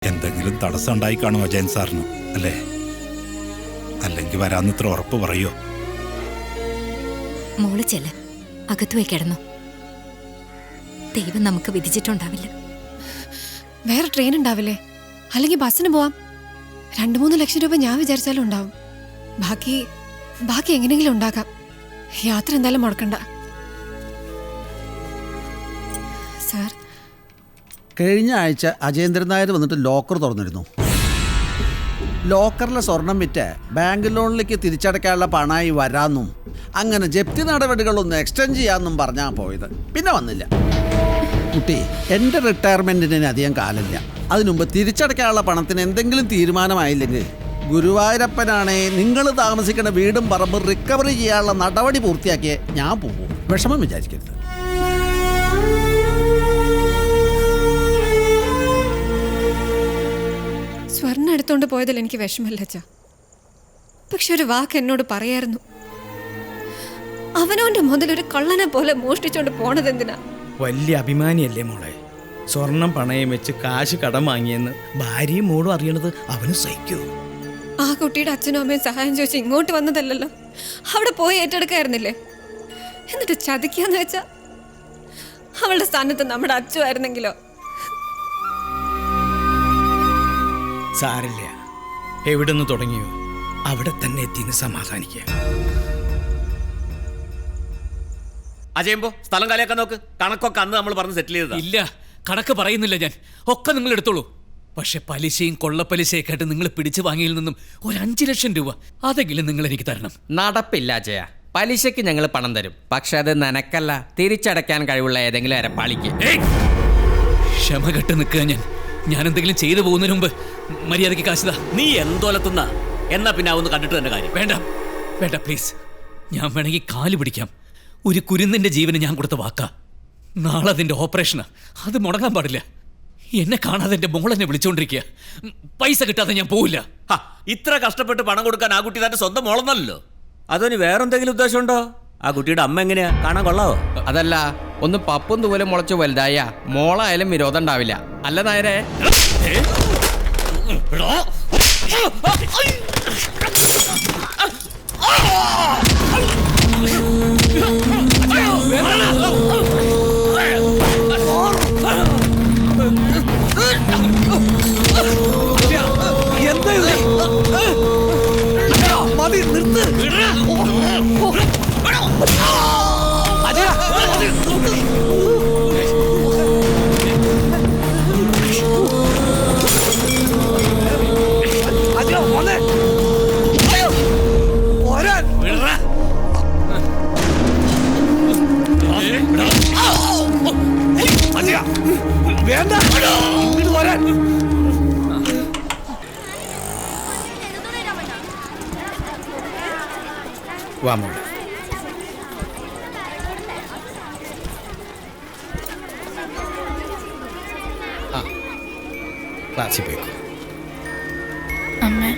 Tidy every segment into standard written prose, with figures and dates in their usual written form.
എന്തെങ്കിലും തടസ്സം ഉണ്ടായി കാണുമോ അജയൻ സാറിന്, അല്ലേ? അല്ലെങ്കിൽ വരാന്നിത്ര ഉറപ്പ് പറയോ? മോള് ചെല്ല, അകത്തുപോയി കിടന്നു. ദൈവം നമുക്ക് വിധിച്ചിട്ടുണ്ടാവില്ല. വേറെ ട്രെയിൻ ഉണ്ടാവില്ലേ? അല്ലെങ്കിൽ ബസ്സിന് പോവാം. 2-3 ലക്ഷം രൂപ ഞാൻ വിചാരിച്ചാലും ഉണ്ടാവും. ബാക്കി എങ്ങനെയെങ്കിലും ഉണ്ടാക്കാം. യാത്ര എന്തായാലും മുടക്കണ്ട. സാർ, കഴിഞ്ഞ ആഴ്ച അജേന്ദ്രൻ നായർ വന്നിട്ട് ലോക്കർ തുറന്നിരുന്നു. ലോക്കറിലെ സ്വർണം വിറ്റ് ബാങ്ക് ലോണിലേക്ക് തിരിച്ചടയ്ക്കാനുള്ള പണമായി വരാമെന്നും അങ്ങനെ ജപ്തി നടപടികളൊന്ന് എക്സ്റ്റെൻഡ് ചെയ്യാമെന്നും പറഞ്ഞാൽ പോയത്. പിന്നെ വന്നില്ല. കുട്ടി, എൻ്റെ റിട്ടയർമെൻറ്റിന് അധികം കാലമില്ല. അതിനുമുമ്പ് തിരിച്ചടയ്ക്കാനുള്ള പണത്തിന് എന്തെങ്കിലും തീരുമാനമായില്ലെങ്കിൽ ഗുരുവായൂരപ്പനാണേ നിങ്ങൾ താമസിക്കുന്ന വീടും പറമ്പും റിക്കവറി ചെയ്യാനുള്ള നടപടി പൂർത്തിയാക്കിയേ ഞാൻ പോകും. വിഷമം വിചാരിക്കരുത്. സ്വർണ്ണം എടുത്തോണ്ട് പോയതിൽ എനിക്ക് വിഷമമില്ല അച്ഛാ. പക്ഷെ ഒരു വാക്ക് എന്നോട് പറയായിരുന്നു. അവനവന്റെ മുതൽ ഒരു കള്ളനെ പോലെ മോഷ്ടിച്ചോണ്ട് പോണതെന്തിനാ? വലിയ അഭിമാനിയല്ലേ മോളെ? സ്വർണം പണയം വെച്ച് കാശ് കടം വാങ്ങിയെന്ന് ഭാര്യയും മോളും അറിയണത് അവന് സഹിക്കൂ? ആ കുട്ടിയുടെ അച്ഛനും അമ്മയും സഹായം ചോദിച്ച് ഇങ്ങോട്ട് വന്നതല്ലല്ലോ, അവിടെ പോയി ഏറ്റെടുക്കായിരുന്നില്ലേ? എന്നിട്ട് ചതിക്കാന്ന് വെച്ചാ അവളുടെ സ്ഥാനത്ത് നമ്മുടെ അച്ഛനായിരുന്നെങ്കിലോ? സാരില്ല, എവിടെ നിന്ന് തുടങ്ങിയോ അവിടെ തന്നെ എത്തിന്ന് സമാധാനിക്കുക. അജയുമ്പോ സ്ഥലം കാലിയാക്കാൻ നോക്ക്. കണക്കൊക്കെ അന്ന് നമ്മൾ പറഞ്ഞ് സെറ്റിൽ ചെയ്തതാ. ഇല്ല, കണക്ക് പറയുന്നില്ല ഞാൻ. ഒക്കെ നിങ്ങൾ എടുത്തോളൂ. പക്ഷെ പലിശയും കൊള്ളപ്പലിശയൊക്കെ ആയിട്ട് നിങ്ങൾ പിടിച്ചു വാങ്ങിയിൽ നിന്നും ഒരു 5 ലക്ഷം രൂപ അതെങ്കിലും നിങ്ങൾ എനിക്ക് തരണം. നടപ്പില്ല അജയ. പലിശയ്ക്ക് ഞങ്ങൾ പണം തരും, പക്ഷെ അത് നനക്കല്ല, തിരിച്ചടയ്ക്കാൻ കഴിവുള്ള ഏതെങ്കിലും അരപ്പാളിക്ക്. ക്ഷമ കെട്ട് നിൽക്കുക. ഞാൻ എന്തെങ്കിലും ചെയ്തു പോകുന്നതിന് മുമ്പ് മര്യാദയ്ക്ക് കാശുതാ. നീ എന്തോലത്തുന്ന എന്നാ പിന്നെ അതൊന്ന് കണ്ടിട്ട് തന്നെ കാര്യം. വേണ്ട വേണ്ട, പ്ലീസ്. ഞാൻ വേണമെങ്കിൽ കാല് പിടിക്കാം. ഒരു കുരുന്നിന്റെ ജീവന് ഞാൻ കൊടുത്ത വാക്കാ. നാളെ അതിന്റെ ഓപ്പറേഷനാ, അത് മുടങ്ങാൻ പാടില്ല. എന്നെ കാണാതെ എന്റെ മോളെന്നെ വിളിച്ചോണ്ടിരിക്കുക. പൈസ കിട്ടാതെ ഞാൻ പോവില്ല. ഇത്ര കഷ്ടപ്പെട്ട് പണം കൊടുക്കാൻ ആ കുട്ടി തന്റെ സ്വന്തം മോളൊന്നല്ലോ. അതോന് വേറെന്തെങ്കിലും ഉദ്ദേശമുണ്ടോ? ആ കുട്ടിയുടെ അമ്മ എങ്ങനെയാ, കാണാൻ കൊള്ളാവോ? അതല്ല, ഒന്ന് പപ്പും തൂവലും മുളച്ചു വലുതായ മോളായാലും വിരോധം ഉണ്ടാവില്ല, അല്ല നായരെ? വാ മോളെ. ക്ലാസ്സിൽ പോയിക്കോ. അമ്മ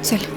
ചെല്ലു.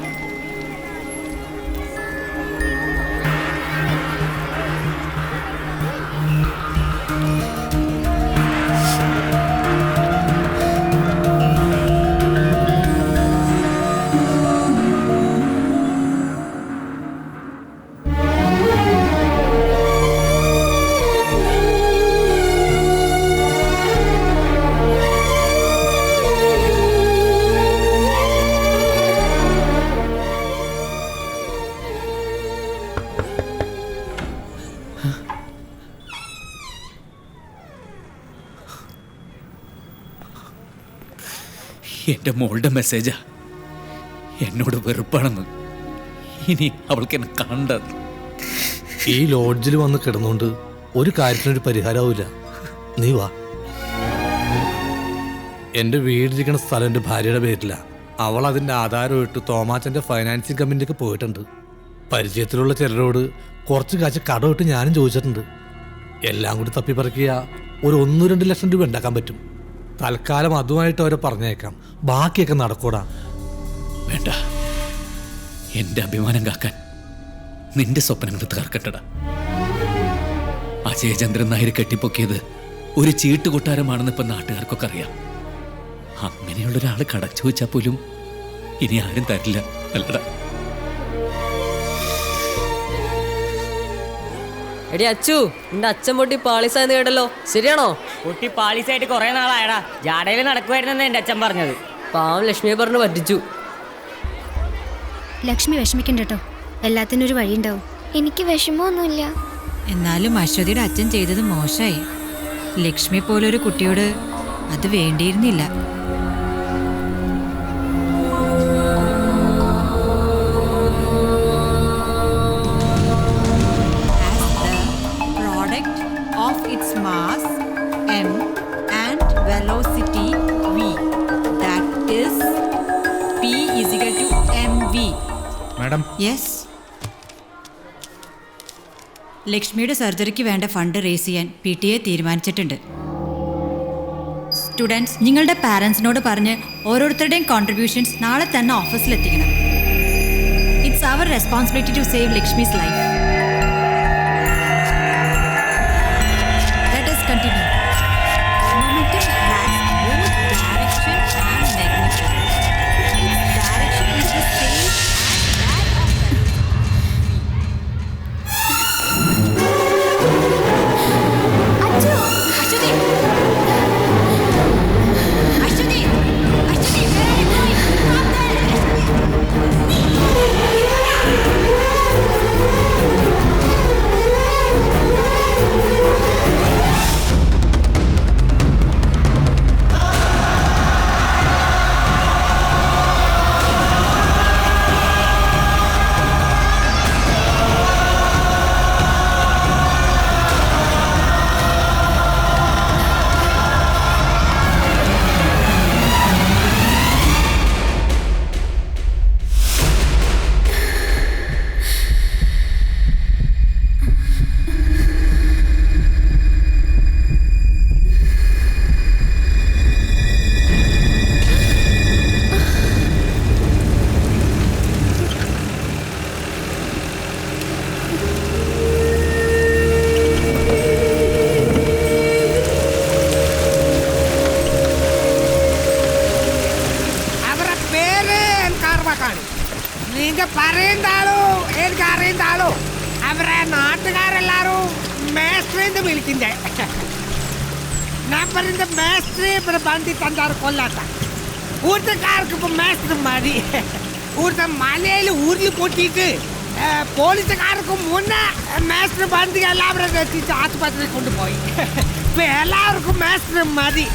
എന്റെ മോളുടെ മെസ്സേജാ. എന്നോട് വെറുപ്പാണെന്ന്. ഇനി അവൾക്ക് എന്നെ കണ്ടെന്ന്. ഈ ലോഡ്ജിൽ വന്ന് കിടന്നുകൊണ്ട് ഒരു കാര്യത്തിനൊരു പരിഹാരമാവില്ല. നീ വാ. എൻ്റെ വീടിരിക്കുന്ന സ്ഥലം എൻ്റെ ഭാര്യയുടെ പേരില്ല. അവൾ അതിൻ്റെ ആധാരമായിട്ട് തോമാച്ചൻ്റെ ഫൈനാൻസിങ് കമ്പനിയിലേക്ക് പോയിട്ടുണ്ട്. പരിചയത്തിലുള്ള ചിലരോട് കുറച്ച് കാശ് കടമിട്ട് ഞാനും ചോദിച്ചിട്ടുണ്ട്. എല്ലാം കൂടി തപ്പിപ്പറിക്കുക ഒരു 1-2 ലക്ഷം രൂപ ഉണ്ടാക്കാൻ പറ്റും. തൽക്കാലം അതുമായിട്ട് അവരെ പറഞ്ഞേക്കാം, ബാക്കിയൊക്കെ നടക്കൂടാ. വേണ്ട, എന്റെ അഭിമാനം കാക്കാൻ നിന്റെ സ്വപ്നങ്ങൾ തകർക്കട്ടടാ. അജയചന്ദ്രൻ നായർ കെട്ടിപ്പൊക്കിയത് ഒരു ചീട്ടുകൊട്ടാരമാണെന്ന് ഇപ്പൊ നാട്ടുകാർക്കൊക്കെ അറിയാം. അങ്ങനെയുള്ള ഒരാൾ കടം ചോദിച്ചാൽ പോലും ഇനി ആരും തരില്ല, അല്ലടാ. എടി അച്ചു, നിന്റെ അച്ഛൻ പൊട്ടി പാളിസാന്ന് കേട്ടല്ലോ, ശരിയാണോ? കുട്ടി പാളിസായിട്ട് കുറെ നാളായടാ. ജാടയിൽ നടക്കുമായിരുന്നെന്ന് എന്റെ അച്ഛൻ പറഞ്ഞത്. പാവം ലക്ഷ്മിയെ പറഞ്ഞ് പറ്റിച്ചു. ലക്ഷ്മി വിഷമിക്കണ്ട കേട്ടോ, എല്ലാത്തിനും ഒരു വഴിയുണ്ടാവും. എനിക്ക് വിഷമമൊന്നുമില്ല. എന്നാലും അശ്വതിയുടെ അച്ഛൻ ചെയ്തത് മോശമായി. ലക്ഷ്മി പോലൊരു കുട്ടിയോട് അത് വേണ്ടിയിരുന്നില്ല. Of its mass m and velocity v, that is p is equal to mv. Madam, Yes. ലക്ഷ്മിയുടെ സർജറിക്ക് വേണ്ട ഫണ്ട് റേസ് ചെയ്യാൻ PTA തീരുമാനിച്ചിട്ടുണ്ട്. സ്റ്റുഡൻസ്, നിങ്ങളുടെ പാരൻസിനോട് പറഞ്ഞ് ഓരോരുത്തരുടെയും കോൺട്രിബ്യൂഷൻസ് നാളെ തന്നെ ഓഫീസിലെത്തിക്കണം. It's our responsibility to save Lakshmi's life. Continue. Momentum has both direction and magnitude. Its direction is the same as that of Achoo! Ashwini! Ashwini! Ashwini, where are you going? Stop there! നീങ്ക പറയുന്നാളോ എനിക്ക് അറിയുന്നാളോ അവരെ നാട്ടുകാരെല്ലാരും മേസ്ത്രീന്ന് വിളിക്കുന്നേ. ഞാൻ പറയുന്ന മേസ്ത്രി ഇവിടെ ബന്ധി തന്നാറ് കൊല്ലാത്ത ഊർത്തക്കാർക്ക് ഇപ്പൊ മേസ്ത്രി മതി. ഊർത്ത മലയിൽ ഉരുളി പൊട്ടിയിട്ട് പോലീസുകാർക്ക് മുന്നേ മേസ്ത്രി ബന്ധി എല്ലാവരും എത്തിച്ച് ആശുപത്രിയിൽ കൊണ്ടുപോയി. ഇപ്പൊ എല്ലാവർക്കും മേസ്ത്രി മതി.